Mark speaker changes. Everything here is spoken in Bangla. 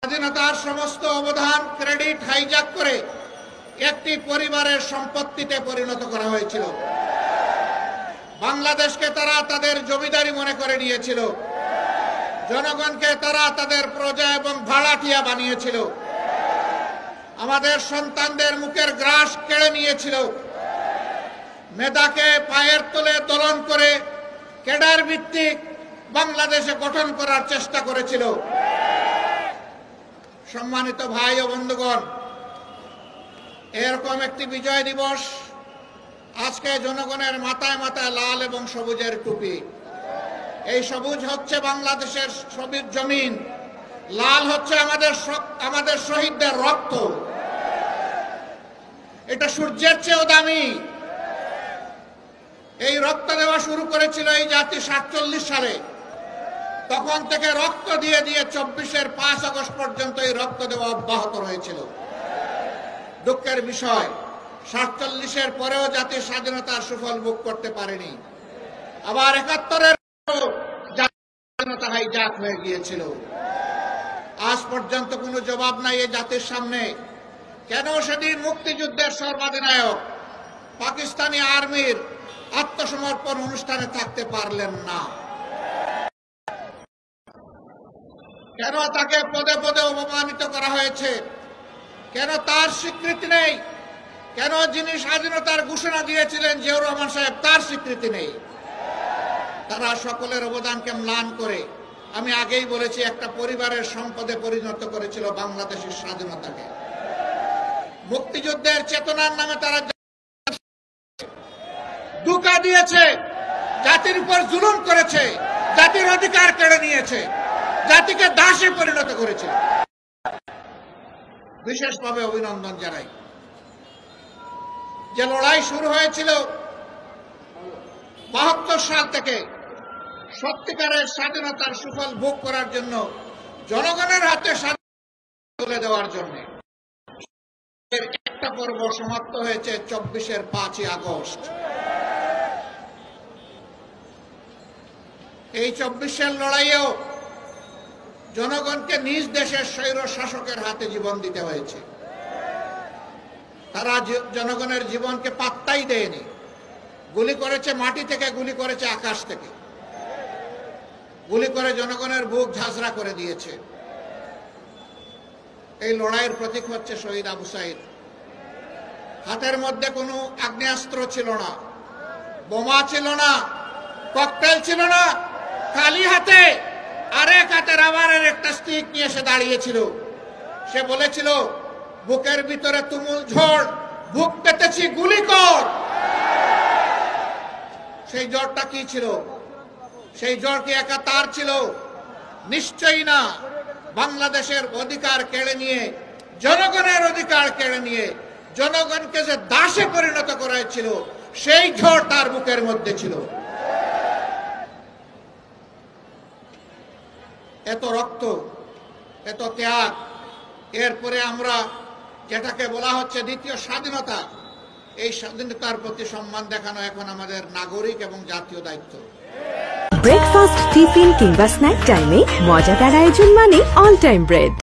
Speaker 1: স্বাধীনতার সমস্ত অবদান ক্রেডিট হাইজ্যাক করে একটি পরিবারের সম্পত্তিতে পরিণত করা হয়েছিল। বাংলাদেশকে তারা তাদের জমিদারি মনে করে নিয়েছিল, জনগণকে তারা তাদের প্রজা এবং ভাড়াটিয়া বানিয়েছিল, আমাদের সন্তানদের মুখের গ্রাস কেড়ে নিয়েছিল, মেধাকে পায়ের তলে দোলন করে ক্যাডার ভিত্তিক বাংলাদেশে গঠন করার চেষ্টা করেছিল। সম্মানিত ভাই ও বন্ধুগণ, এরকম একটি বিজয় দিবস আজকে জনগণের মাথায় মাথায় লাল এবং সবুজের টুপি। এই সবুজ হচ্ছে বাংলাদেশের সবুজ জমিন, লাল হচ্ছে আমাদের শহীদদের রক্ত। এটা সূর্যের চেয়েও দামি। এই রক্ত দেওয়া শুরু করেছিল এই জাতি 47 সালে। তখন থেকে রক্ত দিয়ে দিয়ে 24-এর 5 আগস্ট পর্যন্ত এই রক্ত দেওয়া অব্যাহত রয়েছিল। দুঃখের বিষয়, 47-এর পরেও জাতি স্বাধীনতার সুফল ভোগ করতে পারেনি। আবার 71-এর স্বাধীনতা হাইজ্যাক হয়ে গিয়েছিল। আজ পর্যন্ত কোনো জবাব নাই এই জাতির সামনে। কেন সেদিন মুক্তিযুদ্ধের সর্বাধিনায়ক পাকিস্তানি আর্মির আত্মসমর্পণ অনুষ্ঠানে থাকতে পারলেন না? কেন তাকে পদে পদে অপমানিত করা হয়েছে? কেন তার স্বীকৃতি নেই? কেন যিনি স্বাধীনতার ঘোষণা দিয়েছিলেন জিয়াউর রহমান সাহেব, তার স্বীকৃতি নেই? তারা সকলের অবদানকে ম্লান করে, আমি আগেই বলেছি, একটা পরিবারের সম্পদে পরিণত করেছিল বাংলাদেশের স্বাধীনতাকে। মুক্তিযুদ্ধের চেতনার নামে তারা ধোঁকা দিয়েছে, জাতির উপর জুলুম করেছে, জাতির অধিকার কেড়ে নিয়েছে, জাতিকে দাসে পরিণত করেছে। বিশেষভাবে অভিনন্দন জানাই। যে লড়াই শুরু হয়েছিল 72 সাল থেকে সত্যিকারের স্বাধীনতার সুফল ভোগ করার জন্য, জনগণের হাতে স্বাধীনতা তুলে দেওয়ার জন্য, একটা পর্ব সমাপ্ত হয়েছে 24-এর 5 আগস্ট। এই 24-এর লড়াইয়েও জনগণকে নিজ দেশের স্বৈর শাসকের হাতে জীবন দিতে হয়েছে। তারা জনগণের জীবনকে পাত্তাই দেয়নি। গুলি করেছে মাটি থেকে, গুলি করেছে আকাশ থেকে, গুলি করে জনগণের বুক ঝাঁঝরা করে দিয়েছে। এই লড়াইয়ের প্রতীক হচ্ছে শহীদ আবু সাইদ। হাতের মধ্যে কোনো আগ্নেয়াস্ত্র ছিল না, বোমা ছিল না, ককটেল ছিল না, খালি হাতে আরেক হাতে রাবারের একটা স্টিক নিয়ে সে দাঁড়িয়েছিল। সে বলেছিল, বুকের ভিতরে তুমুল ঝড়, বুক পেতেছি, গুলি কর। সেই জ্বরটা কি ছিল? সেই জ্বর কি একা তার ছিল? নিশ্চয়ই না। বাংলাদেশের অধিকার কেড়ে নিয়ে, জনগণের অধিকার কেড়ে নিয়ে জনগণকে যে দাসে পরিণত করেছিল, সেই ঝড় তার বুকের মধ্যে ছিল। এত রক্ত, এত ত্যাগ, এরপরে আমরা যেটাকে বলা হচ্ছে দ্বিতীয় স্বাধীনতা, এই স্বাধীনতার প্রতি সম্মান দেখানো এখন আমাদের নাগরিক এবং জাতীয় দায়িত্ব।
Speaker 2: ব্রেকফাস্ট, টিফিন কিংবা স্ন্যাক টাইমে মজাদার আয়োজন মানে অল টাইম ব্রেড।